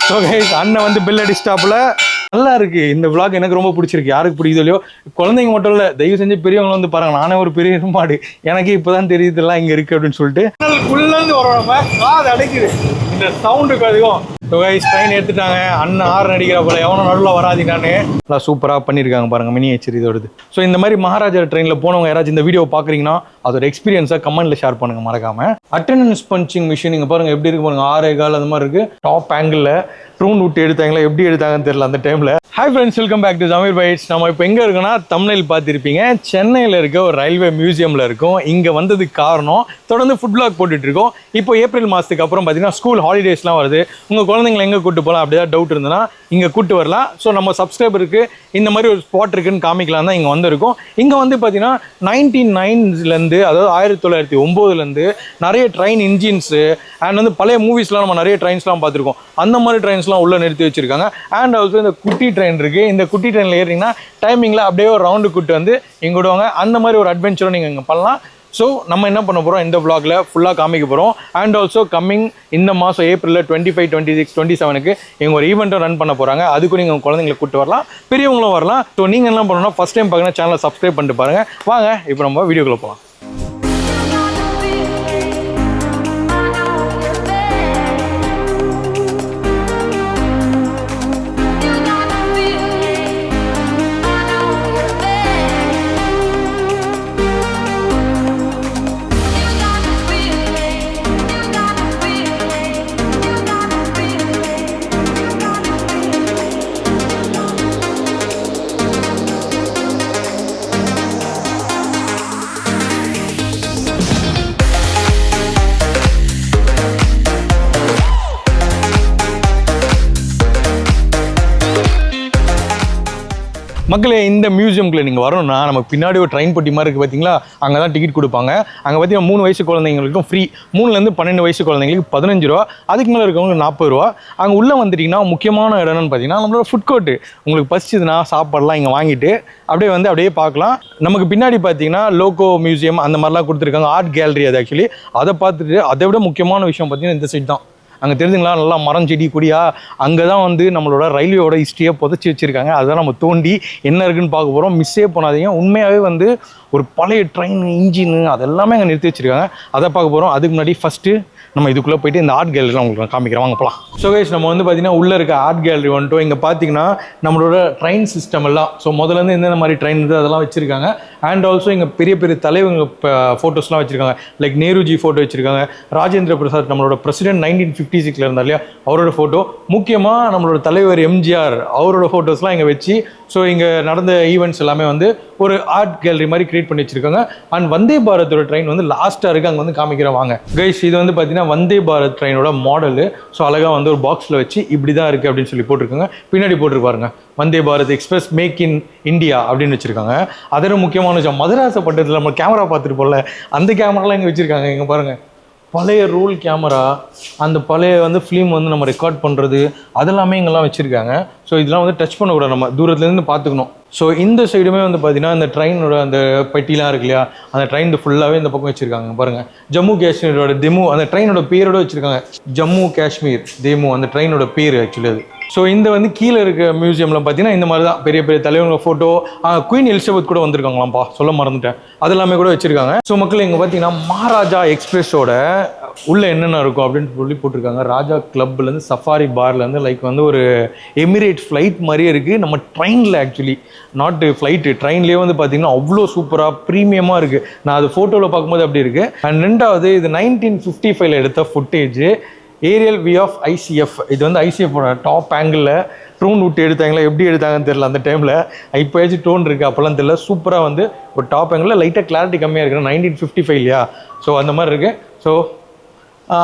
So guys அண்ணன் வந்து bill அடிஸ்டாப்ல நல்லா இருக்கு. இந்த vlog எனக்கு ரொம்ப பிடிச்சிருக்கு. யாருக்கு பிடிக்குதோ இல்லையோ, குழந்தைங்க மட்டும் இல்லை, தயவு செஞ்சு பெரியவங்க வந்து பாருங்க. நானே ஒரு பெரிய மாடு, எனக்கு இப்போதான் தெரியுதுலாம் இங்கே இருக்கு அப்படின்னு சொல்லிட்டு உள்ளேருந்து வரோம். காது அடைக்குது இந்த சவுண்டுக்கு அதிகம். ஸோ கைஸ் ட்ரெயின் எடுத்துட்டாங்க. அண்ணன் ஆறு நடிக்கிற போல எவனும் நடுவில் வராதினான்னு நல்லா சூப்பராக பண்ணியிருக்காங்க பாருங்க மினியேச்சர் இதோடது. ஸோ இந்த மாதிரி மகாராஜா ட்ரெயினில் போனவங்க யாராச்சும் இந்த வீடியோ பார்க்குறீங்கன்னா அதோட எக்ஸ்பீரியன்ஸை கமெண்ட்ல ஷேர் பண்ணுங்க மறக்காம. அட்டெண்டன்ஸ் பஞ்சிங் மிஷின் இங்கே பாருங்க எப்படி இருக்கு பாருங்க. 6.25 அந்த மாதிரி இருக்கு. டாப் ஆங்கிளில் ட்ரோன் விட்டு எடுத்தாங்களா, எப்படி எடுத்தாங்கன்னு தெரியல அந்த டைம்ல. Hi friends, welcome back to Sameer bytes. நம்ம இப்போ எங்கே இருக்கோன்னா, தம்ப்நெயில் பார்த்துருப்பீங்க, சென்னையில் இருக்க ஒரு ரயில்வே மியூசியமில் இருக்கும். இங்கே வந்ததுக்கு காரணம் தொடர்ந்து ஃபுட் vlog போட்டுட்டு இருக்கோம். இப்போ ஏப்ரல் மாதத்துக்கு அப்புறம் பார்த்தீங்கன்னா ஸ்கூல் ஹாலிடேஸ்லாம் வருது. உங்கள் குழந்தைங்களை எங்கே கூட்டு போகலாம் அப்படி தான் டவுட் இருந்ததுன்னா இங்கே கூட்டு வரலாம். ஸோ நம்ம சப்ஸ்கிரைபருக்கு இந்த மாதிரி ஒரு ஸ்பாட் இருக்குன்னு காமிக்கலாம் தான் இங்கே வந்திருக்கோம். இங்கே வந்து பார்த்தீங்கன்னா 1909 அதாவது 1909 நிறைய ட்ரெயின் இன்ஜின்ஸு அண்ட் வந்து பழைய மூவிஸ்லாம் நம்ம நிறைய ட்ரெயின்ஸ்லாம் பார்த்துருக்கோம். அந்த மாதிரி ட்ரெயின்ஸ்லாம் உள்ளே நிறுத்தி வச்சிருக்காங்க. அண்ட் ஆல்சோ இந்த குட்டி ட்ரெயின் இருக்குது. இந்த குட்டி ட்ரெயினில் ஏறிங்கன்னா டைமிங்கில் அப்படியே ஒரு ரவுண்டு கூட்டு வந்து இங்கே விடுவாங்க. அந்த மாதிரி ஒரு அட்வென்ச்சரும் நீங்கள் இங்கே பண்ணலாம். ஸோ நம்ம என்ன பண்ண போகிறோம், இந்த vlogல ஃபுல்லாக காமிக்க போகிறோம். அண்ட் ஆல்சோ கம்மிங் இந்த மாதம் ஏப்ரலில் 25, 26, 27க்கு இவங்க ஒரு ஈவெண்ட்டும் ரன் பண்ண போகிறாங்க. அதுக்கு நீங்கள் குழந்தைங்களை கூப்பிட்டு வரலாம், பெரியவங்களும் வரலாம். ஸோ நீங்கள் என்ன பண்ணணும்னா ஃபஸ்ட் டைம் பார்க்கணும் சேனலை சப்ஸ்கிரைப் பண்ணிட்டு பாருங்கள். வாங்க இப்போ நம்ம வீடியோக்குள்ளே போகலாம். மக்களே, இந்த மியூசியம்குள்ளே நீங்கள் வரணும்னா நமக்கு பின்னாடி ஒரு ட்ரெயின் பொட்டி மாதிரி இருக்குது பார்த்தீங்களா, அங்கே தான் டிக்கெட் கொடுப்பாங்க. அங்கே பார்த்தீங்கன்னா 3 வயசு குழந்தைங்களுக்கும் ஃப்ரீ, 3லேருந்து 12 வயசு குழந்தைங்களுக்கு 15 ரூபா, அதுக்கு மேலே இருக்கவங்களுக்கு 40 ரூபா. அங்கே உள்ளே வந்துட்டிங்கன்னா முக்கியமான இடம்னு பார்த்தீங்கன்னா நம்மளோட ஃபுட் கோர்ட்டு. உங்களுக்கு பசிச்சதுன்னா சாப்பாடெலாம் இங்கே வாங்கிட்டு அப்படியே பார்க்கலாம். நமக்கு பின்னாடி பார்த்தீங்கன்னா லோகோ மியூசியம் அந்த மாதிரிலாம் கொடுத்துருக்காங்க. ஆர்ட் கேலரி அது ஆக்சுவலி. அதை பார்த்துட்டு அதை விட முக்கியமான விஷயம் பார்த்தீங்கன்னா இந்த சைட் தான். அங்கே தெரிஞ்சுங்களா, நல்லா மரம் செடி கொடியா, அங்கே தான் வந்து நம்மளோட ரயில்வேயோட ஹிஸ்ட்ரியை புதைச்சி வச்சுருக்காங்க. அதுதான் நம்ம தோண்டி என்ன இருக்குன்னு பார்க்க போகிறோம். மிஸ்ஸே பண்ணாதீங்க. உண்மையாகவே வந்து ஒரு பழைய ட்ரெயின் இன்ஜின் அதெல்லாமே அங்கே நிறுத்தி வச்சுருக்காங்க. அதை பார்க்க போகிறோம். அதுக்கு முன்னாடி ஃபஸ்ட்டு நம்ம இதுக்குள்ளே போயிட்டு இந்த ஆர்ட் கேலரிலாம் உங்களுக்கு காமிக்கிறோம், வாங்க போகலாம். ஸோ கைஸ் நம்ம வந்து பார்த்தீங்கன்னா உள்ளே இருக்க ஆர்ட் கேலரி வந்துட்டோம். இங்கே பார்த்தீங்கன்னா நம்மளோட ட்ரெயின் சிஸ்டம் எல்லாம், ஸோ முதலேருந்து எந்தெந்த மாதிரி ட்ரெயின் இருக்குது அதெல்லாம் வச்சுருக்காங்க. அண்ட் ஆல்சோ இங்கே பெரிய பெரிய தலைவங்க ஃபோட்டோஸ்லாம் வச்சுருக்காங்க. லைக் நேருஜி ஃபோட்டோ வச்சுருக்காங்க. ராஜேந்திர பிரசாத் நம்மளோட பிரசிடென்ட் 1956 இருந்தார் இல்லையா, அவரோட ஃபோட்டோ. முக்கியமாக நம்மளோட தலைவர் எம்ஜிஆர் அவரோட ஃபோட்டோஸ்லாம் இங்கே வச்சு, ஸோ இங்கே நடந்த ஈவெண்ட்ஸ் எல்லாமே வந்து ஒரு ஆர்ட் கேலரி மாதிரி கிரியேட் பண்ணி வச்சுருக்காங்க. அண்ட் வந்தே பாரத்தோட ட்ரெயின் வந்து லாஸ்ட்டாக இருக்குது, அங்கே வந்து காமிக்கிறேன் வாங்க. கைஸ் இது வந்து பார்த்தீங்கன்னா வந்தே பாரத் ட்ரெயினோட மாடலு. ஸோ அழகாக வந்து ஒரு பாக்ஸில் வச்சு இப்படி தான் இருக்குது அப்படின்னு சொல்லி போட்டிருக்காங்க. பின்னாடி போட்டிருப்பாருங்க Vande Bharat express make in India அப்படின்னு வச்சுருக்காங்க. அதோட முக்கியமான விஷயம், மதராசப்பட்டத்தில் நம்ம கேமரா பார்த்துட்டு போகல, அந்த கேமராலாம் இங்கே வச்சுருக்காங்க. இங்கே பாருங்கள், பழைய ரோல் கேமரா, அந்த பழைய வந்து ஃபிலிம் வந்து நம்ம ரெக்கார்ட் பண்ணுறது அதெல்லாமே இங்கெல்லாம் வச்சுருக்காங்க. ஸோ இதெல்லாம் வந்து டச் பண்ணக்கூடாது, நம்ம தூரத்துலேருந்து பார்த்துக்கணும். ஸோ இந்த சைடுமே வந்து பார்த்தீங்கன்னா இந்த ட்ரெயினோட அந்த பெட்டிலாம் இருக்கு இல்லையா, அந்த ட்ரெயின் ஃபுல்லாகவே இந்த பக்கம் வச்சுருக்காங்க. பாருங்கள், ஜம்மு காஷ்மீரோட தெமு அந்த ட்ரெயினோட பேரோட வச்சுருக்காங்க. ஜம்மு காஷ்மீர் தெமு அந்த ட்ரெயினோட பேர் ஆக்சுவலி அது. ஸோ இந்த வந்து கீழே இருக்க மியூசியமில் பார்த்தீங்கன்னா இந்த மாதிரி தான் பெரிய பெரிய தலைவங்க ஃபோட்டோ. குயின் எலிசபெத் கூட வந்திருக்காங்களாம்ப்பா, சொல்ல மறந்துட்டேன், அதெல்லாமே கூட வச்சுருக்காங்க. ஸோ மக்கள் இங்கே பார்த்தீங்கன்னா மகாராஜா எக்ஸ்பிரஸோட உள்ளே என்னென்ன இருக்கும் அப்படின்னு சொல்லி போட்டிருக்காங்க. ராஜா கிளப்லேருந்து சஃபாரி பார்லேருந்து லைக் வந்து ஒரு எமிரேட் ஃப்ளைட் மாதிரியே இருக்குது. நம்ம ட்ரெயினில் ஆக்சுவலி நாட்டு ஃப்ளைட்டு ட்ரெயின்லேயே வந்து பார்த்தீங்கன்னா அவ்வளோ சூப்பராக ப்ரீமியமாக இருக்குது. நான் அது ஃபோட்டோவில் பார்க்கும்போது அப்படி இருக்குது. அண்ட் ரெண்டாவது இது 1955 எடுத்த footage aerial view of ICF. இது வந்து ICFோட டாப் ஆங்கிளில் ட்ரோன் விட்டு எடுத்தாங்களா, எப்படி எடுத்தாங்கன்னு தெரியல அந்த டைமில். இப்போயாச்சும் ட்ரோன் இருக்குது, அப்போல்லாம் தெரியல. சூப்பராக வந்து ஒரு டாப் ஆங்கிளில் லைட்டாக கிளாரிட்டி கம்மியாக இருக்குது, 1955 இல்லையா. ஸோ அந்த மாதிரி இருக்குது. ஸோ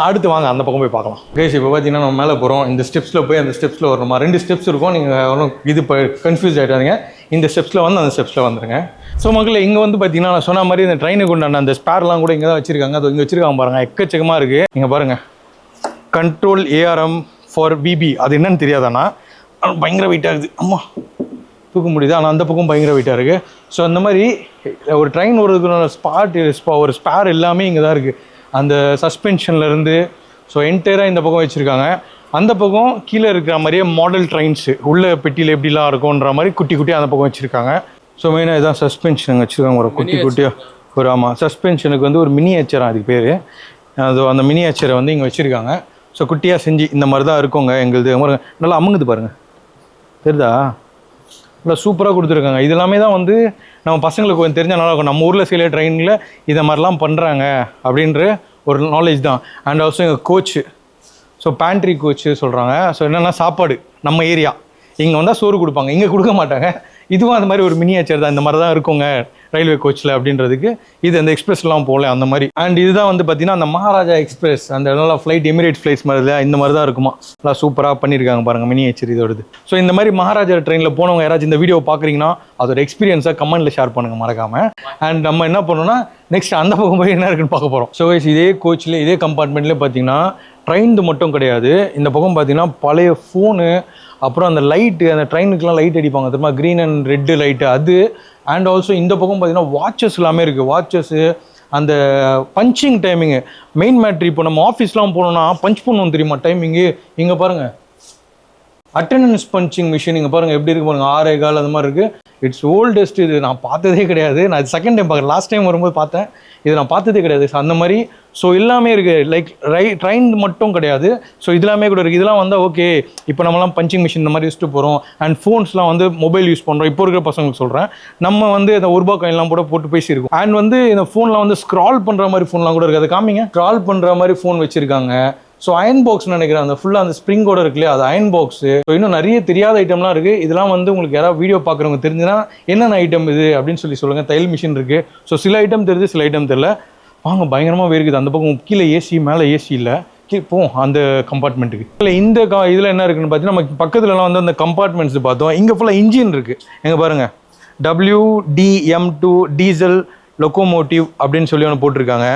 அடுத்து வாங்க அந்த பக்கம் போய் பார்க்கலாம். கைஸ் இப்போ பார்த்தீங்கன்னா நம்ம மேலே போகிறோம். இந்த ஸ்டெப்ஸில் போய் அந்த ஸ்டெப்ஸில் வரணுமா, 2 ஸ்டெப்ஸ் இருக்கும். நீங்கள் ஒன்றும் இது இப்போ கன்ஃபியூஸ் ஆகிட்டாதீங்க. இந்த ஸ்டெப்ஸில் வந்து அந்த ஸ்டெப்ஸில் வந்துருங்க. ஸோ மக்கள் இங்கே வந்து பார்த்தீங்கன்னா நான் சொன்ன மாதிரி இந்த ட்ரெயினுக்கு உண்டான அந்த ஸ்பேர்லாம் கூட இங்கே தான் வச்சுருக்காங்க. அது இங்கே வச்சுருக்காங்க பாருங்கள், எக்கச்சக்கமாக இருக்குது. இங்கே பாருங்கள், கண்ட்ரோல் ARM ஃபார் VB, அது என்னன்னு தெரியாதாண்ணா, பயங்கர வெயிட்டாக இருக்குது. அம்மா தூக்க முடியுது, ஆனால் அந்த பக்கம் பயங்கர வெயிட்டாக இருக்குது. ஸோ அந்த மாதிரி ஒரு ட்ரெயின் ஒரு ஸ்பாட் ஒரு ஸ்பேர் எல்லாமே இங்கே தான் இருக்குது. அந்த சஸ்பென்ஷன்லேருந்து ஸோ என்டையராக இந்த பக்கம் வச்சுருக்காங்க. அந்த பக்கம் கீழே இருக்கிற மாதிரியே மாடல் ட்ரெயின்ஸு உள்ள பெட்டியில் எப்படிலாம் இருக்கும்ன்ற மாதிரி குட்டி குட்டியாக அந்த பக்கம் வச்சுருக்காங்க. ஸோ மெயினாக இதான் சஸ்பென்ஷன் வச்சுருக்காங்க ஒரு குட்டி குட்டியாக ஒரு ஆமாம் சஸ்பென்ஷனுக்கு வந்து ஒரு மினியேச்சராக அதுக்கு பேர். அது அந்த மினியேச்சரை வந்து இங்கே வச்சுருக்காங்க. ஸோ குட்டியாக செஞ்சு இந்த மாதிரி தான் இருக்குங்க எங்களுது. நல்லா அமுங்குது பாருங்கள், தெரியுதா? நல்லா சூப்பராக கொடுத்துருக்காங்க. இது எல்லாமே தான் வந்து நம்ம பசங்களுக்கு கொஞ்சம் தெரிஞ்சால் நல்லாயிருக்கும். நம்ம ஊரில் சில ட்ரெயினில் இதை மாதிரிலாம் பண்ணுறாங்க அப்படின்ற ஒரு நாலேஜ் தான். அண்ட் ஆல்சோ எங்கள் கோச்சு, ஸோ பேண்ட்ரி கோச்சு சொல்கிறாங்க. ஸோ என்னென்னா சாப்பாடு நம்ம ஏரியா இங்கே வந்தால் சோறு கொடுப்பாங்க, இங்கே கொடுக்க மாட்டாங்க. இதுவும் அந்த மாதிரி ஒரு மினியேச்சர் தான். இந்த மாதிரி தான் இருக்குங்க ரயில்வே கோச்சில் அப்படின்றதுக்கு. இது அந்த எக்ஸ்பிரஸ்லாம் போகல அந்த மாதிரி. அண்ட் இதுதான் வந்து பார்த்தீங்கன்னா அந்த மகாராஜா எக்ஸ்பிரஸ், அந்த நல்லா ஃப்ளைட் எமிரேட் ஃப்ளைட்ஸ் மாதிரி இல்லை, இந்த மாதிரி தான் இருக்குமா. நல்லா சூப்பராக பண்ணியிருக்காங்க பாருங்கள் மினியேச்சர் இதோடது. ஸோ இந்த மாதிரி மகாராஜா ட்ரெயினில் போனவங்க யாராச்சும் இந்த வீடியோ பார்க்குறீங்கன்னா அதோட எக்ஸ்பீரியன்ஸாக கமெண்ட்டில் ஷேர் பண்ணுங்கள் மறக்காமல். அண்ட் நம்ம என்ன பண்ணோம்னா நெக்ஸ்ட் அந்த பக்கம் போய் என்ன இருக்குன்னு பார்க்க போகிறோம். ஸோ இதே கோச்சில் இதே கம்பார்ட்மெண்ட்லேயே பார்த்தீங்கன்னா ட்ரெயின் மட்டும் கிடையாது. இந்த பக்கம் பார்த்தீங்கன்னா பழைய ஃபோனு, அப்புறம் அந்த லைட்டு, அந்த ட்ரெயினுக்குலாம் லைட் அடிப்பாங்க தெரியுமா, க்ரீன் அண்ட் ரெட்டு லைட்டு அது. அண்ட் ஆல்சோ இந்த பக்கம் பார்த்தீங்கன்னா வாட்சஸ் எல்லாமே இருக்குது. வாட்சஸ்ஸு, அந்த பஞ்சிங் டைமிங்கு, மெயின் மேட்ரி. இப்போ நம்ம ஆஃபீஸ்லாம் போனோம்னா பஞ்ச் பண்ணுவோம் தெரியுமா டைமிங்கு. இங்கே பாருங்கள் அட்டெண்டன்ஸ் பஞ்சிங் மிஷின், இங்கே பாருங்கள் எப்படி இருக்கு பாருங்கள், 6:15 அது மாதிரி இருக்குது. It's oldest. இது நான் பார்த்ததே கிடையாது. நான் இது செகண்ட் டைம் பார்க்குறேன். லாஸ்ட் டைம் வரும்போது பார்த்தேன், இது நான் பார்த்ததே கிடையாது. ஸோ அந்த மாதிரி ஸோ எல்லாமே இருக்குது. லைக் ட்ரெயின் மட்டும் கிடையாது. ஸோ இதெல்லாமே கூட இருக்குது. இதெல்லாம் வந்தால் ஓகே, இப்போ நம்மலாம் பஞ்சிங் மிஷின் இந்த மாதிரி யூஸ்ட்டு போகிறோம். அண்ட் ஃபோன்ஸ்லாம் வந்து மொபைல் யூஸ் பண்ணுறோம். இப்போ இருக்கிற பசங்களுக்கு சொல்கிறேன், நம்ம வந்து இந்த ₹1 காயின்லாம் கூட போட்டு பேசியிருக்கோம். அண்ட் வந்து இந்த ஃபோன்லாம் வந்து ஸ்க்ரால் பண்ணுற மாதிரி ஃபோன்லாம் கூட இருக்குது. அது காமிங்க. ஸ்க்ரால் பண்ணுற மாதிரி ஃபோன் வச்சுருக்காங்க. ஸோ அயன் பாக்ஸ் நினைக்கிறேன், அந்த ஃபுல்லாக அந்த ஸ்ப்ரிங்கோட இருக்கு இல்லையா, அது அயன் பாக்ஸு. ஸோ இன்னும் நிறைய தெரியாத ஐட்டம்லாம் இருக்குது. இதெல்லாம் வந்து உங்களுக்கு யாராவது வீடியோ பார்க்குறவங்க தெரிஞ்சுன்னா என்னென்ன ஐட்டம் இது அப்படின்னு சொல்லுங்கள். தையல் மிஷின் இருக்குது. ஸோ சில ஐட்டம் தெரியுது, சில ஐட்டம் தெரியல. வாங்க, பயங்கரமாக வேர்க்குது. அந்த பக்கம் கீழே ஏசி, மேலே ஏசி இல்லை. போவோம் அந்த கம்பார்ட்மெண்ட்டுக்கு. இல்லை இந்த இதில் என்ன இருக்குன்னு பார்த்தீங்கன்னா நம்ம பக்கத்துலலாம் வந்து அந்த கம்பார்ட்மெண்ட்ஸ் பார்த்தோம். இங்கே ஃபுல்லாக இன்ஜின் இருக்குது. எங்கே பாருங்கள், WDM2 டீசல் லொக்கோமோட்டிவ் அப்படின்னு சொல்லி ஒன்று போட்டிருக்காங்க.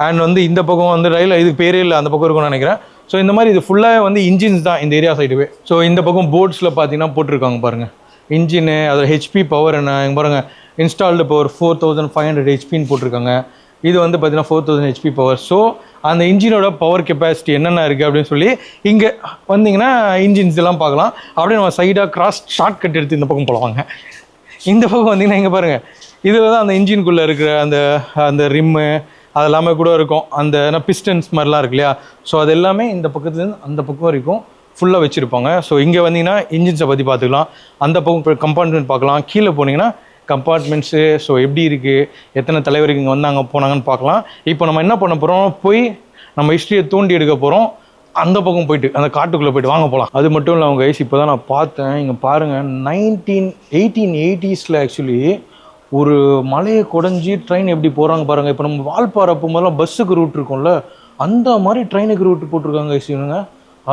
அண்ட் வந்து இந்த பக்கம் வந்து ரயில், இதுக்கு பேரே இல்லை, அந்த பக்கம் இருக்கும்னு நினைக்கிறேன். ஸோ இந்த மாதிரி இது ஃபுல்லாக வந்து இன்ஜின்ஸ் தான் இந்த ஏரியா சைடுவே. ஸோ இந்த பக்கம் போர்ட்ஸில் பார்த்தீங்கன்னா போட்டிருக்காங்க பாருங்கள் இன்ஜினு, அதோட ஹெச்பி பவர் என்ன, இங்கே பாருங்கள் இன்ஸ்டால்டு பவர் 4500 ஹெச்பின்னு போட்டிருக்காங்க. இது வந்து பார்த்தீங்கன்னா 4000 ஹெச்பி பவர். ஸோ அந்த இன்ஜினோட பவர் கெப்பாசிட்டி என்னென்ன இருக்குது அப்படின்னு சொல்லி இங்கே வந்தீங்கன்னா இன்ஜின்ஸ் எல்லாம் பார்க்கலாம். அப்படியே நம்ம சைடாக கிராஸ் ஷார்ட் கட் எடுத்து இந்த பக்கம் போடுவாங்க. இந்த பக்கம் வந்தீங்கன்னா இங்கே பாருங்கள், இதில் தான் அந்த இன்ஜின்குள்ளே இருக்கிற அந்த ரிம்மு அதெல்லாமே கூட இருக்கும். அந்த பிஸ்டன்ஸ் மாதிரிலாம் இருக்கு இல்லையா. ஸோ அது எல்லாமே இந்த பக்கத்துலேருந்து அந்த பக்கம் வரைக்கும் ஃபுல்லாக வச்சுருப்பாங்க. ஸோ இங்கே வந்தீங்கன்னா இன்ஜின்ஸை பற்றி பார்த்துக்கலாம். அந்த பக்கம் கம்பார்ட்மெண்ட் பார்க்கலாம். கீழே போனீங்கன்னா கம்பார்ட்மெண்ட்ஸு ஸோ எப்படி இருக்குது, எத்தனை தலைவருக்கு இங்கே வந்தாங்க போனாங்கன்னு பார்க்கலாம். இப்போ நம்ம என்ன பண்ண போகிறோம், போய் நம்ம ஹிஸ்ட்ரியை தோண்டி எடுக்க போகிறோம். அந்த பக்கம் போயிட்டு அந்த காட்டுக்குள்ளே போயிட்டு வாங்க போகலாம். அது மட்டும் இல்லை அவங்க ஐஸ் இப்போ தான் நான் பார்த்தேன். இங்கே பாருங்கள் 1880s ஆக்சுவலி ஒரு மலையை குடஞ்சி ட்ரெயின் எப்படி போகிறாங்க பாருங்கள். இப்போ நம்ம வால்பாறை போகும்போதெல்லாம் பஸ்ஸுக்கு ரூட் இருக்கும்ல, அந்த மாதிரி ட்ரெயினுக்கு ரூட் போட்டிருக்காங்க ஐஸ் இவனுங்க.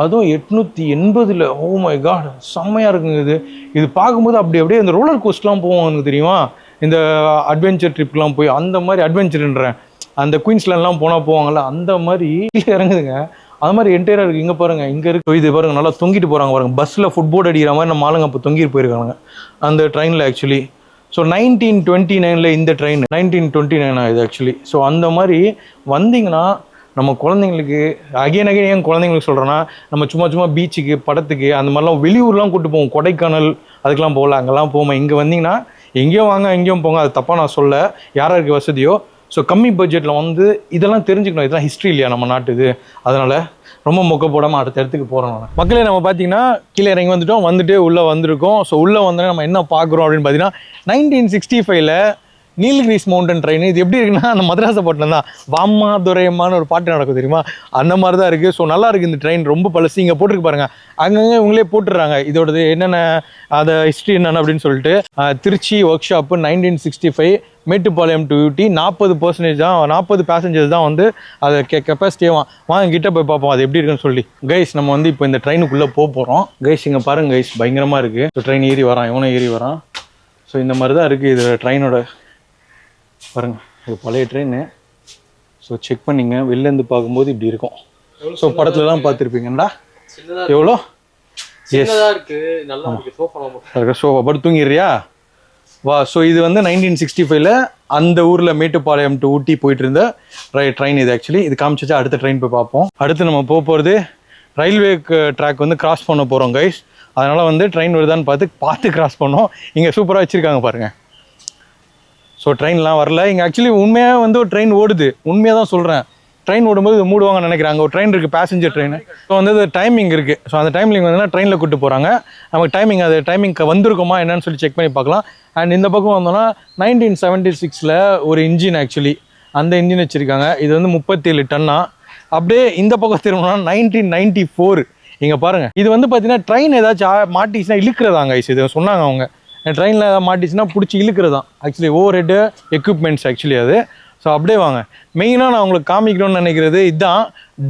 அதுவும் 880. ஓ மை காட், செம்மையாக இருக்குங்க. இது பார்க்கும்போது அப்படியே அந்த ரோலர் கோஸ்ட்லாம் போவாங்க தெரியுமா, இந்த அட்வென்ச்சர் ட்ரிப்லாம் போய் அந்த மாதிரி அட்வென்ச்சர்ன்றேன் அந்த குயின்ஸ்லாண்ட்லாம் போவாங்கள்ல, அந்த மாதிரி இறங்குதுங்க. அது மாதிரி என்டையராக இருக்குது. இங்கே பாருங்கள், இங்கே இருக்குது. இது பாருங்கள் நல்லா தொங்கிட்டு போகிறாங்க பாருங்கள். பஸ்ஸில் ஃபுட்போர்ட் அடிக்கிற மாதிரி நம்ம ஆளுங்க அப்போ தொங்கிட்டு போயிருக்காங்க அந்த ட்ரெயினில் ஆக்சுவலி. ஸோ 1929 இந்த ட்ரெயின் 1929 இது ஆக்சுவலி. ஸோ அந்த மாதிரி வந்தீங்கன்னா நம்ம குழந்தைங்களுக்கு அகைன் ஏன் குழந்தைங்களுக்கு சொல்கிறேன்னா, நம்ம சும்மா பீச்சுக்கு படத்துக்கு அந்த மாதிரிலாம் வெளியூர்லாம் கூப்பிட்டு போவோம். கொடைக்கானல் அதுக்கெலாம் போகல, அங்கெல்லாம் போவோம். இங்கே வந்தீங்கன்னா எங்கேயும் வாங்க எங்கேயும் போங்க, அது தப்பாக நான் சொல்ல, யாராருக்கு வசதியோ. ஸோ கம்மி பட்ஜெட்டில் வந்து இதெல்லாம் தெரிஞ்சுக்கணும். இதெல்லாம் ஹிஸ்ட்ரி இல்லையா நம்ம நாட்டு இது. அதனால் ரொம்ப மொக்க போடாமல் அடுத்த இடத்துக்கு போகிறோம். மக்களே நம்ம பார்த்தீங்கன்னா கீழே இறங்கி வந்துட்டு உள்ளே வந்திருக்கோம். ஸோ உள்ளே வந்தோடனே நம்ம என்ன பார்க்குறோம் அப்படின்னு பார்த்தீங்கன்னா 1965 நீலகிரிஸ் மவுண்டன் ட்ரெயின். இது எப்படி இருக்குன்னா அந்த மதராசப்பட்டினம் தான், வாம்மா துரையம்மான்னு ஒரு பாட்டு நடக்கும் தெரியுமா, அந்த மாதிரி தான் இருக்குது. ஸோ நல்லா இருக்குது இந்த ட்ரெயின், ரொம்ப பழசு. இங்கே போட்டிருக்கு பாருங்கள், அங்கங்கே இவங்களே போட்டுடுறாங்க இதோடது என்னென்ன அதை ஹிஸ்ட்ரி என்னென்ன அப்படின்னு சொல்லிட்டு. Trichy workshop 1965, Mettupalayam to Ooty 40% தான், 40 பேசஞ்சர்ஸ் தான் வந்து அதை கெப்பாசிட்டியே. வாங்க கிட்ட போய் பார்ப்போம் அது எப்படி இருக்குன்னு சொல்லி. கைஸ் நம்ம வந்து இப்போ இந்த ட்ரெயினுக்குள்ளே போகிறோம். கைஸ் இங்கே பாருங்க கைஸ், பயங்கரமாக இருக்குது. ஸோ ட்ரெயின் ஏறி வரான், இவனும் ஏறி வரான். ஸோ இந்த மாதிரி தான் இருக்குது இது ட்ரெயினோட பாருங்கள். இது பழைய ட்ரெயின். ஸோ செக் பண்ணிங்க, வெளிலேருந்து பார்க்கும்போது இப்படி இருக்கும். ஸோ படத்துலலாம் பார்த்துருப்பீங்கடா எவ்வளோ சோஃபா படுத்து தூங்கிடுறியா வா. ஸோ இது வந்து 1965 அந்த ஊரில் மேட்டுப்பாளையம் டு ஊட்டி போயிட்டு இருந்த ட்ரெயின் இது. ஆக்சுவலி இது காமிச்சிச்சா அடுத்த ட்ரெயின் போய் பார்ப்போம். அடுத்து நம்ம போகிறது ரயில்வே ட்ராக் வந்து கிராஸ் பண்ண போகிறோம் கைஸ். அதனால் வந்து ட்ரெயின் வருதான்னு பார்த்து கிராஸ் பண்ணோம். இங்கே சூப்பராக வச்சுருக்காங்க பாருங்கள். ஸோ ட்ரெயின்லாம் வரல இங்கே. ஆக்சுவலி உண்மையாக வந்து ஒரு ட்ரெயின் ஓடுது, உண்மையாக தான் சொல்கிறேன். ட்ரெயின் ஓடும்போது மூடுவாங்கன்னு நினைக்கிறாங்க. ஒரு ட்ரெயின் இருக்குது, பேசஞ்சர் ட்ரெயின். ஸோ வந்து அது டைமிங் இருக்குது. ஸோ அந்த டைமிங் வந்து ட்ரெயினில் கூப்பிட்டு போகிறாங்க. நமக்கு டைமிங் அது டைமிங்க்கு வந்திருக்குமா என்னன்னு சொல்லி செக் பண்ணி பார்க்கலாம். அண்ட் இந்த பக்கம் வந்தோன்னா 1976 ஒரு இன்ஜின். ஆக்சுவலி அந்த இன்ஜின் வச்சுருக்காங்க. இது வந்து 37 டன்னா. அப்படியே இந்த பக்கம் திரும்பினா 1994 இங்கே பாருங்கள். இது வந்து பார்த்தீங்கன்னா ட்ரெயின் ஏதாச்சும் மாட்டிச்சுன்னா இழுக்கிறதாங்க. இது சொன்னாங்க அவங்க. ட்ரெயினில் ஏதாவது மாட்டிச்சுன்னா பிடிச்சி இழுக்கிறது தான் actually over head equipments actually அது. ஸோ அப்படியே வாங்க. மெயினாக நான் உங்களுக்கு காமிக்கணும்னு நினைக்கிறது இதுதான்.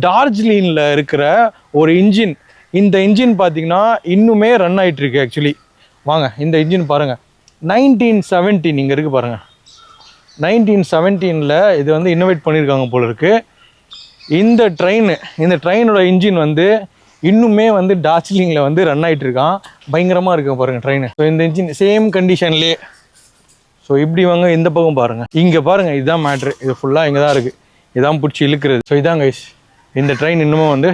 டார்ஜிலிங்கில் இருக்கிற ஒரு இன்ஜின். இந்த இன்ஜின் பார்த்தீங்கன்னா இன்னுமே ரன் ஆகிட்டுருக்கு. ஆக்சுவலி வாங்க இந்த இன்ஜின் பாருங்கள். 1917 இங்கே இருக்குது பாருங்கள். 1917 இது வந்து இன்னோவேட் பண்ணியிருக்காங்க போல இருக்குது. இந்த ட்ரெயினோட இன்ஜின் வந்து இன்னுமே வந்து டார்ஜிலிங்கில் வந்து ரன் ஆகிட்டு இருக்கான். பயங்கரமாக இருக்குது பாருங்கள் ட்ரெயின். ஸோ இந்த இன்ஜின் சேம் கண்டிஷன்லேயே. ஸோ இப்படி வாங்க இந்த பக்கம் பாருங்கள். இங்கே பாருங்கள், இதுதான் மேட்ரு. இது ஃபுல்லாக இங்கே தான் இருக்குது. இதான் பிடிச்சி இழுக்கிறது. ஸோ இதான் கைஸ் இந்த ட்ரெயின் இன்னமும் வந்து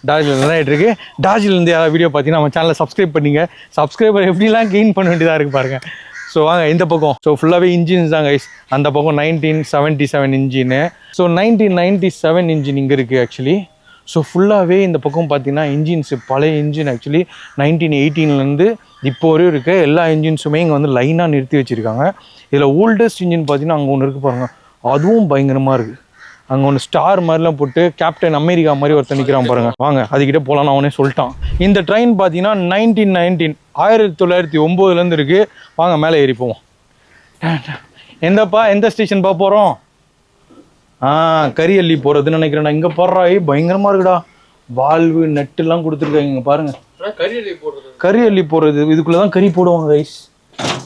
டார்ஜிலிங் ரன் ஆகிட்டு இருக்கு. டார்ஜிலிருந்து யாராவது வீடியோ பார்த்தீங்கன்னா நம்ம சேனலை சப்ஸ்கிரைப் பண்ணிங்க. சப்ஸ்கிரைபர் எப்படிலாம் கெயின் பண்ண வேண்டியதாக இருக்குது பாருங்கள். ஸோ வாங்க இந்த பக்கம். ஸோ ஃபுல்லாகவே இன்ஜின்ஸ் தான் கைஸ். அந்த பக்கம் 1977 இன்ஜினு. ஸோ 1997 இன்ஜின் இங்கே இருக்குது ஆக்சுவலி. ஸோ ஃபுல்லாகவே இந்த பக்கம் பார்த்தீங்கன்னா இன்ஜின்ஸு பழைய இன்ஜின். ஆக்சுவலி 1918 இப்போ வரையும் இருக்க எல்லா இன்ஜின்ஸுமே இங்கே வந்து லைனாக நிறுத்தி வச்சுருக்காங்க. இதில் ஓல்டஸ்ட் இன்ஜின் பார்த்தீங்கன்னா அங்கே ஒன்று இருக்குது பாருங்கள். அதுவும் பயங்கரமாக இருக்குது. அங்கே ஒன்று ஸ்டார் மாதிரிலாம் போட்டு கேப்டன் அமெரிக்கா மாதிரி ஒருத்தர் நிற்கிறான் பாருங்கள். வாங்க அதுக்கிட்ட போகலான்னு அவனே சொல்லிட்டான். இந்த ட்ரெயின் பார்த்தீங்கன்னா 1909 இருக்குது. வாங்க மேலே ஏறி போவோம். எந்த ஸ்டேஷன் போகிறோம்? கரியல்லி போகிறதுன்னு நினைக்கிறேன். இங்கே போடுறா பயங்கரமாக இருக்குடா. வால்வு நெட்டுலாம் கொடுத்துருக்காங்க. இங்கே பாருங்கள் கரியல்லி போடுறது. இதுக்குள்ளே தான் கறி போடுவாங்க ரைஸ்.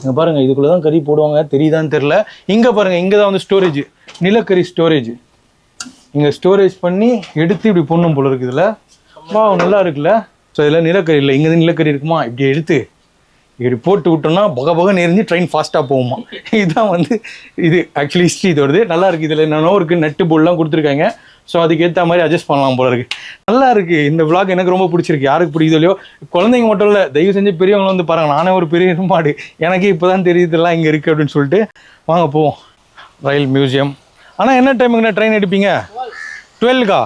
இங்கே பாருங்கள் இதுக்குள்ளே தான் கறி போடுவாங்க. தெரியுதான்னு தெரில. இங்கே பாருங்கள் இங்கே தான் வந்து ஸ்டோரேஜ், நிலக்கரி ஸ்டோரேஜ். இங்கே ஸ்டோரேஜ் பண்ணி எடுத்து இப்படி பொண்ணும் போல இருக்குது. இதில் நல்லா இருக்குல்ல. ஸோ இதில் நிலக்கரி இல்லை. இங்கே தான் நிலக்கரி இருக்குமா. இப்படி எடுத்து இப்படி போட்டு விட்டோம்னா பகபகன்னு எரிஞ்சு ட்ரெயின் ஃபாஸ்ட்டாக போகுமா. இதுதான் வந்து இது ஆக்சுவலி ஹிஸ்ட்ரி இதோடது. நல்லா இருக்குது. இதில் என்னென்னோ இருக்குது, நட்டு போர்டெலாம் கொடுத்துருக்காங்க. ஸோ அதுக்கேற்ற மாதிரி அட்ஜஸ்ட் பண்ணலாம் போல இருக்குது. நல்லா இருக்குது. இந்த விளாக் எனக்கு ரொம்ப பிடிச்சிருக்கு. யாருக்கு பிடிக்குதோ இல்லையோ, குழந்தைங்க மட்டும் இல்லை, தயவு செஞ்சு பெரியவங்களும் வந்து பாருங்கள். நானே ஒரு பெரிய மாடு, எனக்கு இப்போ தான் தெரியுதுலாம் இங்கே இருக்குது அப்படின்னு சொல்லிட்டு. வாங்க போவோம் ரயில் மியூசியம். ஆனால் என்ன டைமுக்குண்ணா ட்ரெயின் எடுப்பீங்க? 12கா?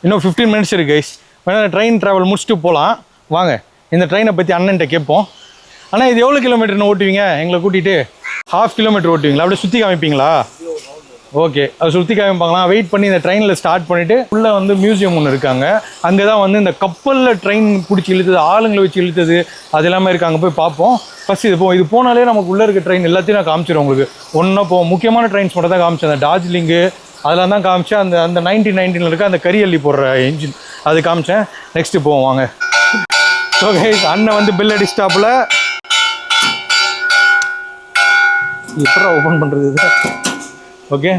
இன்னும் 15 மினிட்ஸ் இருக்குது கைஸ். வேணா ட்ரெயின் ட்ராவல் முடிச்சுட்டு போகலாம். வாங்க இந்த ட்ரெயினை பற்றி அண்ணன்ட்ட கேட்போம். ஆனால் இது எவ்வளோ கிலோமீட்டர்னு ஓட்டுவீங்க? எங்களை கூட்டிகிட்டு 1/2 கிலோமீட்டர் ஓட்டுவீங்களா? அப்படியே சுற்றி காமிப்பீங்களா? ஓகே, அது சுற்றி காமிப்பாங்களா? வெயிட் பண்ணி இந்த ட்ரெயினில் ஸ்டார்ட் பண்ணிவிட்டு உள்ளே வந்து மியூசியம் ஒன்று இருக்காங்க. அங்கே தான் வந்து இந்த கப்பலில் ட்ரெயின் பிடிச்சி இழுத்தது, ஆளுங்களை வச்சு இழுத்தது, அது எல்லாமே இருக்காங்க. போய் பார்ப்போம். ஃபஸ்ட் இது போனாலே நமக்கு உள்ளே இருக்க ட்ரெயின் எல்லாத்தையும் நான் காமிச்சிடுறேன் உங்களுக்கு. ஒன்றா போவோம். முக்கியமான ட்ரெயின்ஸ் மட்டும் தான் காமிச்சேன். அந்த டார்ஜிலிங்கு அதெல்லாம் தான் காமிச்சேன். அந்த 1919 இருக்க அந்த கரியல்லி போடுற இன்ஜின் அது காமிச்சேன். நெக்ஸ்ட்டு போவோம் வாங்க. ஓகே, அண்ணன் வந்து பில் அடிஸ்டாப்பில் எப்படா ஓப்பன் பண்ணுறது இது? ஓகே,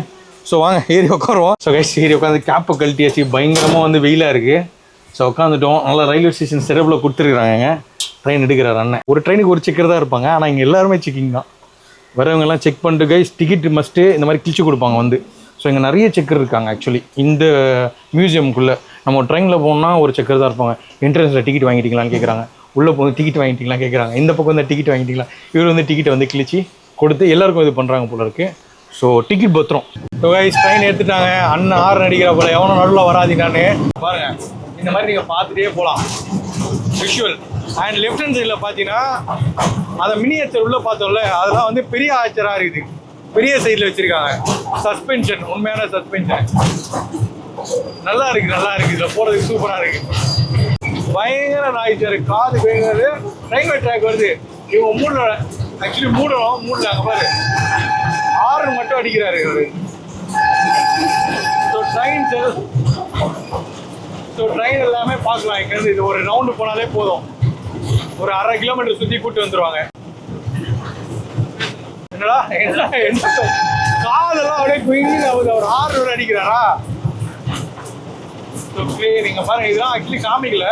ஸோ வாங்க ஏறி உட்காருவோம். ஸோ கைஸ் ஏறி உட்காந்து கேப்பை கழட்டியாச்சு. பயங்கரமாக வந்து வெயிலாக இருக்குது. ஸோ உட்காந்துட்டோம். நல்லா ரயில்வே ஸ்டேஷன் சிறப்பில் கொடுத்துருக்குறாங்க. ட்ரெயின் எடுக்கிறார் அண்ணன். ஒரு ட்ரெயினுக்கு ஒரு செக்கர் தான் இருப்பாங்க. ஆனால் இங்கே எல்லாருமே செக்கிங் தான். வரவங்கெல்லாம் செக் பண்ணிட்டு கைஸ் டிக்கெட் மஸ்ட்டு இந்த மாதிரி கிழிச்சு கொடுப்பாங்க வந்து. ஸோ இங்கே நிறைய செக்கர் இருக்காங்க ஆக்சுவலி இந்த மியூசியமுக்குள்ளே. நம்ம ட்ரெயினில் போனால் ஒரு செக்கர் தான் இருப்பாங்க. என்ட்ரன்ஸில் டிக்கெட் வாங்கிட்டீங்களான்னு கேட்குறாங்க. உள்ளே போய் டிக்கெட் வாங்கிட்டீங்களா கேட்குறாங்க. இந்த பக்கம் வந்து டிக்கெட் வாங்கிட்டீங்களா. இவர் வந்து டிக்கெட்டை வந்து கிழிச்சு கொடுத்து எல்லாருக்கும் இது பண்ணுறாங்க போல இருக்குது. ஸோ டிக்கெட் பத்திரம். ஸோ கைஸ் ட்ரெயின் எடுத்துட்டாங்க. அண்ணன் ஆறு நடிக்கிற போல எவனும் நடுவில் வராதினான்னு பாருங்கள். இந்த மாதிரி நீங்கள் பார்த்துட்டே போகலாம் விஷுவல். அண்ட் லெஃப்ட் ஹேண்ட் சைடில் பார்த்தீங்கன்னா அதை மினியேச்சர் உள்ளே பார்த்தோம்ல, அதெல்லாம் வந்து பெரிய ஆச்சராக இருக்குது. பெரிய சைடில் வச்சுருக்காங்க. சஸ்பென்ஷன், உண்மையான சஸ்பென்ஷன். நல்லா இருக்குது. இதில் போகிறதுக்கு சூப்பராக இருக்குது. பயங்கர நாய்ச்சாரு. காது பயங்கர. ரயில்வே ட்ராக் வருது. இவங்க மூடல. ஆக்சுவலி மூடல. அங்கே பாரு ஆறு மட்டும் அடிக்கிறாரு இவர். ஸோ ட்ரெயின் எல்லாமே பார்க்கலாம் இங்கேருந்து. இது ஒரு ரவுண்டு போனாலே போதும். ஒரு 1/2 கிலோமீட்டர் சுற்றி கூப்பிட்டு வந்துடுவாங்க. என்னடா காதெல்லாம் அப்படியே குயிங்க ஒரு 6 அடிக்கிறாரா? ஓகே, நீங்கள் பாருங்கள். இதெல்லாம் ஆக்சுவலி காமிக்கல.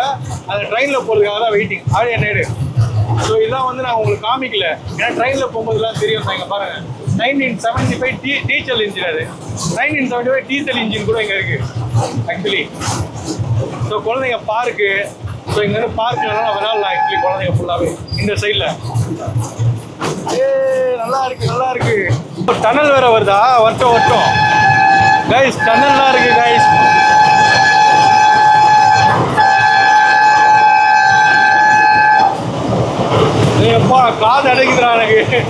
அந்த ட்ரெயினில் போகிறதுக்காக தான் வெயிட்டிங். அப்படியே என்னடு. ஸோ இதெல்லாம் வந்து நான் உங்களுக்கு காமிக்கல. ஏன்னா ட்ரெயினில் போகும்போதுலாம் தெரியும். இங்கே பாருங்கள் 1975 டீசல் இன்ஜின். அது 1975 டீசல் இன்ஜின் கூட இங்கே இருக்குது ஆக்சுவலி. ஸோ குழந்தைங்க பார்க்கு, ஸோ இங்கேருந்து பார்க்கலாம் விளையாடலாம் ஆக்சுவலி குழந்தைங்க ஃபுல்லாகவே இந்த சைடில். நல்லா இருக்கு நல்லா இருக்கு. இப்போ டனல் வேற வருதா? வரட்டும் கைஸ், டனல்லாம் இருக்கு கைஸ். எப்பா காது அடைக்குதுடா எனக்கு.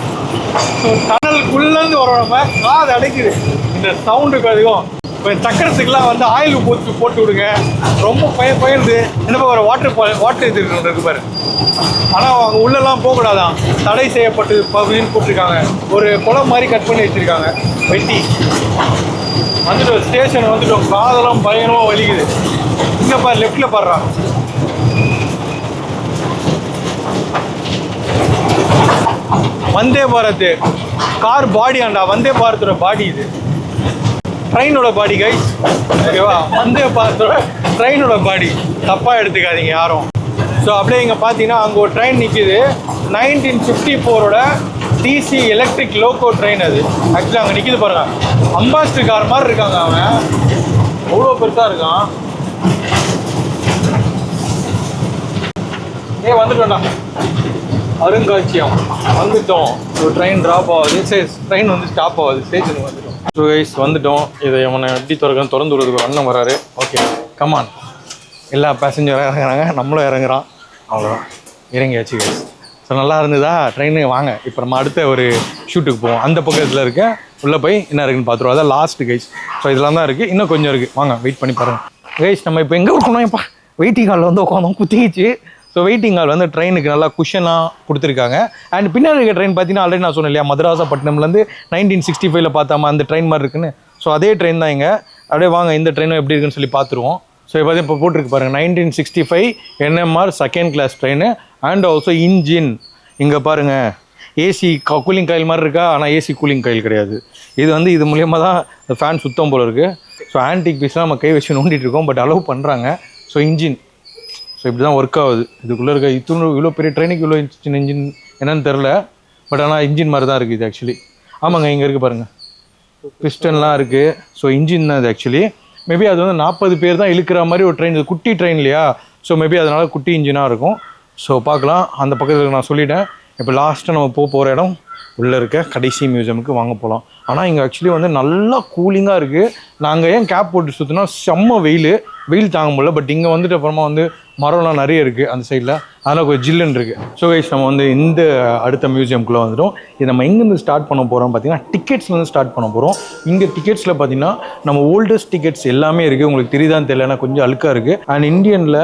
டனலுக்குள்ளேருந்து வரோம் நம்ம, காது அடைக்குது இந்த சவுண்டுக்கு. அதிகம் இப்போ சக்கரத்துக்குலாம் வந்து ஆயில் போட்டு விடுங்க. ரொம்ப பயந்து என்ன ஒரு வாட்டர் இது இருக்கு பாரு. ஆனால் அவங்க உள்ளெல்லாம் போகக்கூடாதான், தடை செய்யப்பட்டு அப்படின்னு போட்டிருக்காங்க. ஒரு குளம் மாதிரி கட் பண்ணி வச்சுருக்காங்க வெட்டி. வந்துட்டோம் ஸ்டேஷன் வந்துட்டோம். காதெல்லாம் பயங்கரமாக வலிக்குது. இங்கே பாரு லெஃப்டில் பாடுறான். வந்தே பாரத் கார் பாடி ஆண்டா, வந்தே பாரத்தோட பாடி இது. ட்ரெயினோட பாடி கைஸ், ஓகேவா? வந்தே பாரத்தோட ட்ரெயினோட பாடி, தப்பாக எடுத்துக்காதீங்க யாரும். ஸோ அப்படியே இங்கே பார்த்தீங்கன்னா அங்கே ஒரு ட்ரெயின் நிற்கிது. 1954 டிசி எலக்ட்ரிக் லோக்கோ ட்ரெயின். அது ஆக்சுவலி அங்கே நிற்கிது பாருங்க. அம்பாசிடர் கார் மாதிரி இருக்காங்க. அவன் அவ்வளோ பெருசாக இருக்கான். வந்துட்டோம்டா, அருங்காட்சியம் வந்துட்டோம். ஸோ ட்ரெயின் ட்ராப் ஆகுது, சரி ட்ரெயின் வந்து ஸ்டாப் ஆகுது, ஸ்டேஷனுக்கு வந்துட்டோம். ஸோ கைஸ் வந்துட்டோம். இதை அவனை எப்படி திறந்து விடுறதுக்கு அண்ணன் வராரு. Okay come on. எல்லா பேசஞ்சரும் இறங்குறாங்க, நம்மளும் இறங்குறான். அவ்வளோதான், இறங்கியாச்சு கைஸ். ஸோ நல்லா இருந்ததா ட்ரெயின்? வாங்க இப்போ நம்ம அடுத்த ஒரு ஷூட்டுக்கு போவோம். அந்த பக்கத்தில் இருக்க உள்ளே போய் என்ன இருக்குன்னு பார்த்துருவோம். அதான் லாஸ்ட் கைஸ். ஸோ இதெல்லாம் தான் இருக்குது, இன்னும் கொஞ்சம் இருக்குது. வாங்க வெயிட் பண்ணி பாருங்கள் கைஸ். நம்ம இப்போ எங்கே இருக்கணும்? இப்போ வெயிட்டிங் ஹாலில் வந்து உட்காந்தோம், குத்திக்கிச்சு. ஸோ வெயிட்டிங் ஹால் வந்து ட்ரெயினுக்கு நல்லா குஷனாக கொடுத்துருக்காங்க. அண்ட் பின்னாடி இருக்க ட்ரெயின் பார்த்தீங்கன்னா ஆல்ரெடி நான் சொன்னேன் இல்லையா, மதராசப்பட்டினம்லேருந்து 1965 பார்த்தாமா அந்த ட்ரெயின் மாதிரி இருக்குன்னு. ஸோ அதே ட்ரெயின் தான் இங்கே. அப்படியே வாங்க இந்த ட்ரெயினும் எப்படி இருக்குன்னு சொல்லி பார்த்துருவோம். ஸோ இப்போ இப்போ போட்டிருக்கு பாருங்கள், 1965 NMR second class train. And also engine இங்கே பாருங்கள், ஏசி கூலிங் காயில் மாதிரி இருக்கா, ஆனால் ஏசி கூலிங் காயில் கிடையாது. இது வந்து இது மூலியமாக தான் ஃபேன் சுத்தம் போல் இருக்குது. ஸோ ஆன்டிக் பீஸ்லாம் நம்ம கை வச்சு நோண்டிட்டு இருக்கோம், பட் அலோவ் பண்ணுறாங்க. ஸோ இன்ஜின் ஸோ இப்படி தான் ஒர்க் ஆகுது. இதுக்குள்ளே இருக்க இவ்வளோ பெரிய ட்ரெயினுக்கு இவ்வளோ இன்ஜின் என்னன்னு தெரில, பட் ஆனால் இன்ஜின் மாதிரி தான் இருக்குது இது ஆக்சுவலி. ஆமாங்க, இங்கே இருக்குது பாருங்கள், பிஸ்டன்லாம் இருக்குது. ஸோ இன்ஜின் தான் இது ஆக்சுவலி. மேபி அது வந்து 40 பேர் தான் இழுக்கிற மாதிரி ஒரு ட்ரெயின். இது குட்டி ட்ரெயின் இல்லையா, ஸோ மேபி அதனால் குட்டி இன்ஜினாக இருக்கும். ஸோ பார்க்கலாம். அந்த பக்கத்தில் நான் சொல்லிட்டேன். இப்போ லாஸ்ட்டாக நம்ம போகிற இடம் உள்ளே இருக்க கடைசி மியூசியமுக்கு வாங்க போகலாம். ஆனால் இங்கே ஆக்சுவலி வந்து நல்லா கூலிங்காக இருக்குது. நாங்கள் ஏன் கேப் போட்டு சுற்றினா செம்ம வெயில் தாங்க முடியல. பட் இங்கே வந்துட்டு அப்புறமா வந்து மரம்லாம் நிறைய இருக்குது அந்த சைடில், அதனால் கொஞ்சம் ஜில்லுன்னு இருக்குது. ஸோ கைஸ் நம்ம வந்து இந்த அடுத்த மியூசியம்குள்ளே வந்துடும். இது நம்ம எங்கேருந்து ஸ்டார்ட் பண்ண போகிறோம் பார்த்தீங்கன்னா, டிக்கெட்ஸ்லேருந்து ஸ்டார்ட் பண்ண போகிறோம். இங்கே டிக்கெட்ஸில் பார்த்தீங்கன்னா நம்ம ஓல்டஸ்ட் டிக்கெட்ஸ் எல்லாமே இருக்குது. உங்களுக்கு தெரியுதான்னு தெரியல, ஏன்னா கொஞ்சம் அழுக்காக இருக்குது. அண்ட் இந்தியனில்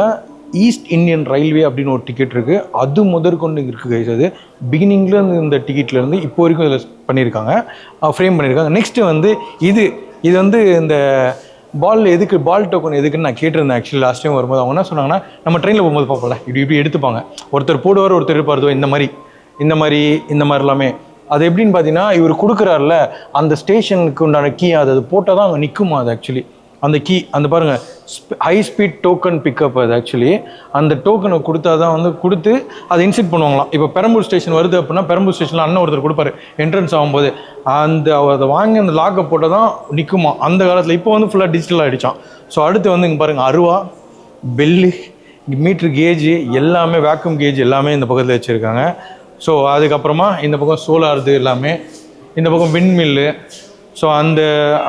ஈஸ்ட் இந்தியன் ரயில்வே அப்படின்னு ஒரு டிக்கெட் இருக்குது, அது முதற்கொண்டு இருக்குது கைஸ். அது பிகினிங்லேருந்து இந்த டிக்கெட்லேருந்து இப்போ வரைக்கும் இதில் பண்ணியிருக்காங்க, ஃப்ரேம் பண்ணியிருக்காங்க. நெக்ஸ்ட்டு வந்து இது வந்து இந்த பால் டோக்கன் எதுக்குன்னு நான் கேட்டிருந்தேன் ஆக்சுவலி லாஸ்ட் டைம் வரும்போது. அவங்க என்ன சொன்னாங்கன்னா, நம்ம ட்ரெயினில் போகும்போது பார்ப்போம்ல, இப்படி எடுத்துப்பாங்க. ஒருத்தர் போடுவார், ஒருத்தர் இருப்பார். இந்த மாதிரி எல்லாமே அது எப்படின்னு பார்த்தீங்கன்னா, இவர் கொடுக்குறாருல அந்த ஸ்டேஷனுக்கு உண்டான கீ, அது போட்டால் தான் அங்கே நிற்குமா அது ஆக்சுவலி. அந்த கீ அந்த பாருங்கள், ஹை ஸ்பீட் டோக்கன் பிக்கப். அது ஆக்சுவலி அந்த டோக்கனை கொடுத்தா தான் வந்து கொடுத்து அதை இன்சிட் பண்ணுவாங்களாம். இப்போ பெரம்பூர் ஸ்டேஷன் வருது அப்படின்னா, பெரம்பூர் ஸ்டேஷனில் அண்ணன் ஒருத்தர் கொடுப்பாரு என்ட்ரன்ஸ் ஆகும்போது, அதை வாங்கி அந்த லாக்கை போட்டால் தான் நிற்குமா அந்த காலத்தில். இப்போ வந்து ஃபுல்லாக டிஜிட்டல் ஆகிடுச்சான். ஸோ அடுத்து வந்து இங்கே பாருங்கள், அருவா, பெல்லு, மீட்ரு கேஜ் எல்லாமே, வேக்யூம் கேஜ் எல்லாமே இந்த பக்கத்தில் வச்சுருக்காங்க. ஸோ அதுக்கப்புறமா இந்த பக்கம் சோலார் எல்லாமே, இந்த பக்கம் விண்மில்லு. ஸோ அந்த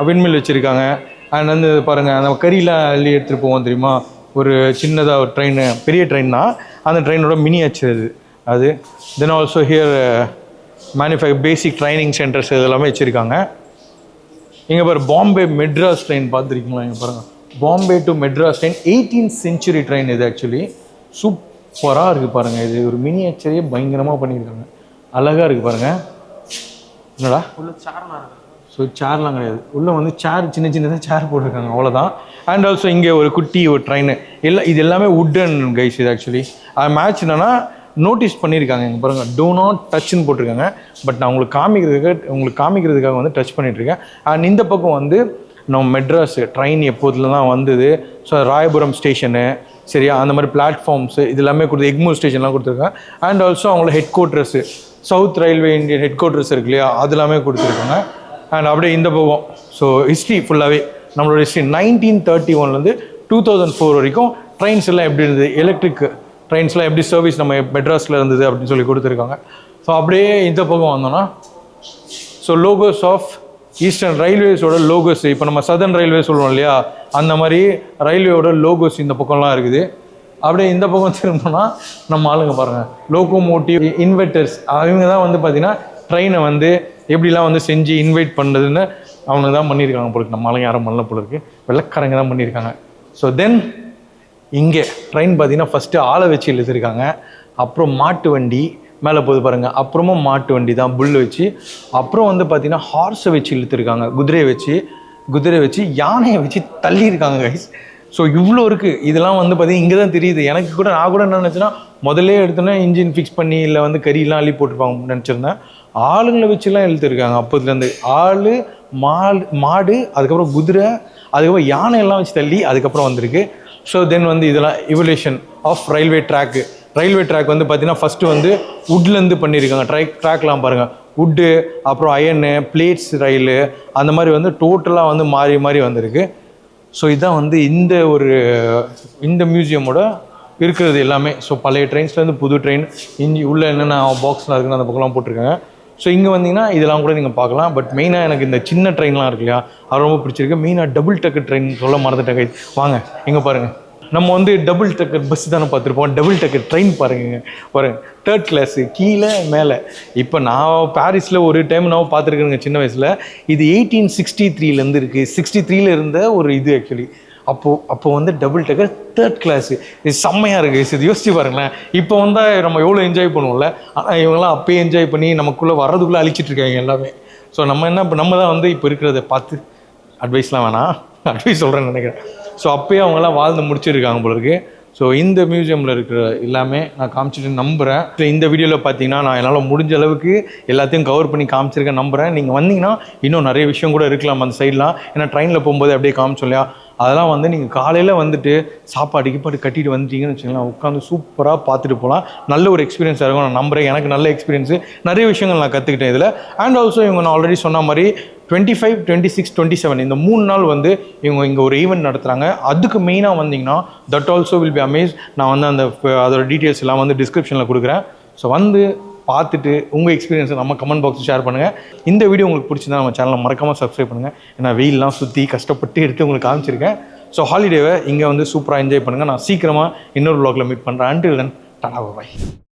விண்மில் வச்சுருக்காங்க. அண்ட் வந்து பாருங்கள், அந்த கறியெலாம் அள்ளி எடுத்துகிட்டு போவோம் தெரியுமா, ஒரு சின்னதாக ஒரு ட்ரெயின், பெரிய ட்ரெயின் தான், அந்த ட்ரெயினோட மினியேச்சர் அது. Then also here basic training centres இதெல்லாமே வச்சுருக்காங்க. இங்கே பாரு, பாம்பே மெட்ராஸ் ட்ரெயின் பார்த்துருக்கீங்களா? இங்கே பாருங்கள், Bombay to Madras train 18th century train இது ஆக்சுவலி. சூப்பராக இருக்குது பாருங்கள். இது ஒரு மினியேச்சரையே பயங்கரமாக பண்ணியிருக்காங்க, அழகாக இருக்குது பாருங்கள். என்னடா ஸோ சேர்லாம் கிடையாது, உள்ளே வந்து சின்னதாக சேர் போட்டிருக்காங்க, அவ்வளோதான். அண்ட் ஆல்சோ இங்கே ஒரு குட்டி ஒரு ட்ரெயின் இது எல்லாமே வுட்டன் கைஸ். இது ஆக்சுவலி அது மேட்ச் என்னன்னா நோட்டீஸ் பண்ணியிருக்காங்க. இங்கே பாருங்கள், டோ நாட் டச்ன்னு போட்டிருக்காங்க. பட் நான் உங்களுக்கு காமிக்கிறதுக்காக வந்து டச் பண்ணிகிட்ருக்கேன். அண்ட் இந்த பக்கம் வந்து நம்ம மெட்ராஸ் ட்ரெயின் எப்போதுல தான் வந்தது. ஸோ ராயபுரம் ஸ்டேஷனு சரியா, அந்த மாதிரி பிளாட்ஃபார்ம்ஸு இது எல்லாமே கொடுத்து, எக்மூர் ஸ்டேஷன்லாம் கொடுத்துருக்காங்க. அண்ட் ஆல்சோ அவங்களோட head quarters. South railway Indian head quarters இருக்கு இல்லையா, அது எல்லாமே கொடுத்துருக்காங்க. அண்ட் அப்படியே இந்த பக்கம் ஸோ ஹிஸ்ட்ரி ஃபுல்லாகவே நம்மளோட ஹிஸ்ட்ரி 1931 2004 வரைக்கும் ட்ரெயின்ஸ் எல்லாம் எப்படி இருந்தது, எலக்ட்ரிக் ட்ரெயின்ஸ்லாம் எப்படி சர்வீஸ் நம்ம மெட்ராஸில் இருந்தது அப்படின்னு சொல்லி கொடுத்துருக்காங்க. ஸோ அப்படியே இந்த பக்கம் வந்தோன்னா ஸோ லோகோஸ் ஆஃப் ஈஸ்டர்ன் ரயில்வேஸோட லோகோஸ், இப்போ நம்ம சதர்ன் ரயில்வே சொல்லுவோம் இல்லையா, அந்த மாதிரி ரயில்வேயோட லோகோஸ் இந்த பக்கம்லாம் இருக்குது. அப்படியே இந்த பக்கம் திரும்பினோன்னா நம்ம ஆளுங்க பாருங்கள், லோகோமோட்டிவ் இன்வெர்டர்ஸ், அவங்க தான் வந்து பார்த்திங்கன்னா ட்ரெயினை வந்து எப்படிலாம் வந்து செஞ்சு இன்வைட் பண்ணுறதுன்னு அவங்க தான் பண்ணியிருக்காங்க போல. நம்ம ஆளுங்க யாரும் பண்ணல போல இருக்குது, வெள்ளைக்காரங்க தான் பண்ணியிருக்காங்க. ஸோ தென் இங்கே ட்ரெயின் பார்த்தீங்கன்னா ஃபஸ்ட்டு ஆளை வச்சு இழுத்துருக்காங்க, அப்புறம் மாட்டு வண்டி மேலே போது பாருங்கள், அப்புறமா மாட்டு வண்டி தான் புல் வச்சு, அப்புறம் வந்து பார்த்திங்கன்னா ஹார்ஸை வச்சு இழுத்துருக்காங்க, குதிரையை வச்சு யானையை வச்சு தள்ளியிருக்காங்க கைஸ். ஸோ இவ்வளோ இருக்குது. இதெல்லாம் வந்து பார்த்திங்கன்னா இங்கே தான் தெரியுது எனக்கு கூட. நான் கூட என்ன நினச்சேன்னா முதல்ல எடுத்தோன்னா இன்ஜின் ஃபிக்ஸ் பண்ணி இல்லை வந்து கறியெல்லாம் அள்ளி போட்டிருப்பாங்க நினச்சிருந்தேன். ஆளுங்களை வச்சுலாம் இழுத்துருக்காங்க அப்போதுலேருந்து. ஆள் மாடு அதுக்கப்புறம் குதிரை அதுக்கப்புறம் யானையெல்லாம் வச்சு தள்ளி அதுக்கப்புறம் வந்திருக்கு. ஸோ தென் வந்து இதெல்லாம் இவல்யூஷன் ஆஃப் ரயில்வே ட்ராக் வந்து பார்த்தீங்கன்னா ஃபஸ்ட்டு வந்து வுட்லேருந்து பண்ணியிருக்காங்க. ட்ராக்லாம் பாருங்கள், வுட்டு அப்புறம் அயனு பிளேட்ஸ் ரயிலு அந்த மாதிரி வந்து டோட்டலாக வந்து மாறி வந்திருக்கு. ஸோ இதுதான் வந்து இந்த மியூசியமோட இருக்கிறது எல்லாமே. ஸோ பழைய ட்ரெயின்ஸ்லேருந்து புது ட்ரெயின் உள்ளே என்னென்ன பாக்ஸ்லாம் இருக்குன்னு அந்த பக்கம்லாம் போட்டிருக்காங்க. ஸோ இங்கே வந்தீங்கன்னா இதெல்லாம் கூட நீங்கள் பார்க்கலாம். பட் மெயினாக எனக்கு இந்த சின்ன ட்ரெயின்லாம் இருக்கு இல்லையா, அது ரொம்ப பிடிச்சிருக்கு. மெயினாக டபுள் டக்கர் ட்ரெயின் சொல்ல மறந்துட்டேன். வாங்க இங்கே பாருங்கள், நம்ம வந்து டபுள் டக்கர் பஸ் தானே பார்த்துருப்போம், டபுள் டக்கர் ட்ரெயின் பாருங்க 3rd கிளாஸு கீழே மேலே. இப்போ நான் பாரிஸில் ஒரு டைம் நான் பார்த்துருக்கேங்க சின்ன வயசில். இது 1863 இருக்குது. 63 இருந்த ஒரு இது ஆக்சுவலி. அப்போ வந்து டபுள் டக்கர் 3rd கிளாஸு. இது செம்மையாக இருக்குது. இது யோசிச்சு பாருங்களேன். இப்போ வந்தால் நம்ம எவ்வளோ என்ஜாய் பண்ணுவோம்ல, ஆனால் இவங்கெல்லாம் அப்பயே என்ஜாய் பண்ணி நமக்குள்ளே வர்றதுக்குள்ளே அழிச்சிட்டு இருக்காங்க எல்லாமே. ஸோ நம்ம தான் வந்து இப்போ இருக்கிறத பார்த்து அட்வைஸ்லாம் வேணாம், அட்வைஸ் சொல்கிறேன்னு நினைக்கிறேன். ஸோ அப்போயே அவங்கெல்லாம் வாழ்ந்து முடிச்சிருக்காங்க போல இருக்கு. ஸோ இந்த மியூசியமில் இருக்கிற எல்லாமே நான் காமிச்சிட்டு நம்புகிறேன். ஸோ இந்த வீடியோவில் பார்த்தீங்கன்னா நான் என்னால் முடிஞ்ச அளவுக்கு எல்லாத்தையும் கவர் பண்ணி காமிச்சிருக்கேன் நம்புகிறேன். நீங்கள் வந்தீங்கன்னா இன்னும் நிறைய விஷயம் கூட இருக்கலாம் அந்த சைட்லாம். ஏன்னா ட்ரெயினில் போகும்போது அப்படியே காமிச்சோம் இல்லையா, அதெல்லாம் வந்து நீங்கள் காலையில் வந்துட்டு சாப்பாடு கட்டிட்டு வந்துட்டீங்கன்னு வச்சுக்கலாம், உட்காந்து சூப்பராக பார்த்துட்டு போகலாம். நல்ல ஒரு எக்ஸ்பீரியன்ஸாக இருக்கும் நான் நம்புகிறேன். எனக்கு நல்ல எக்ஸ்பீரியன்ஸு, நிறைய விஷயங்கள் நான் கற்றுக்கிட்டேன் இதில். அண்ட் ஆல்சோ இவங்க நான் ஆல்ரெடி சொன்ன மாதிரி 25, 26, 27 இந்த 3 நாள் வந்து இவங்க இங்கே ஒரு ஈவெண்ட் நடத்துகிறாங்க. அதுக்கு மெயினாக வந்தீங்கன்னா that also will be Amaze. நான் வந்து அதோட டீட்டெயில்ஸ் எல்லாம் வந்து டிஸ்கிரிப்ஷனில் கொடுக்குறேன். ஸோ வந்து பார்த்துட்டு உங்கள் எக்ஸ்பீரியன்ஸை நம்ம கமெண்ட் பாக்ஸில் ஷேர் பண்ணுங்கள். இந்த வீடியோ உங்களுக்கு பிடிச்சிருந்தா நம்ம சேனலை மறக்காமல் சப்ஸ்கிரைப் பண்ணுங்கள். ஏன்னா வெயிலெலாம் சுற்றி கஷ்டப்பட்டு எடுத்து உங்களுக்கு காமிச்சிருக்கேன். ஸோ ஹாலிடேவை இங்கே வந்து சூப்பராக என்ஜாய் பண்ணுங்கள். நான் சீக்கிரமாக இன்னொரு vlogல மீட் பண்ணுறேன். Until then tata by.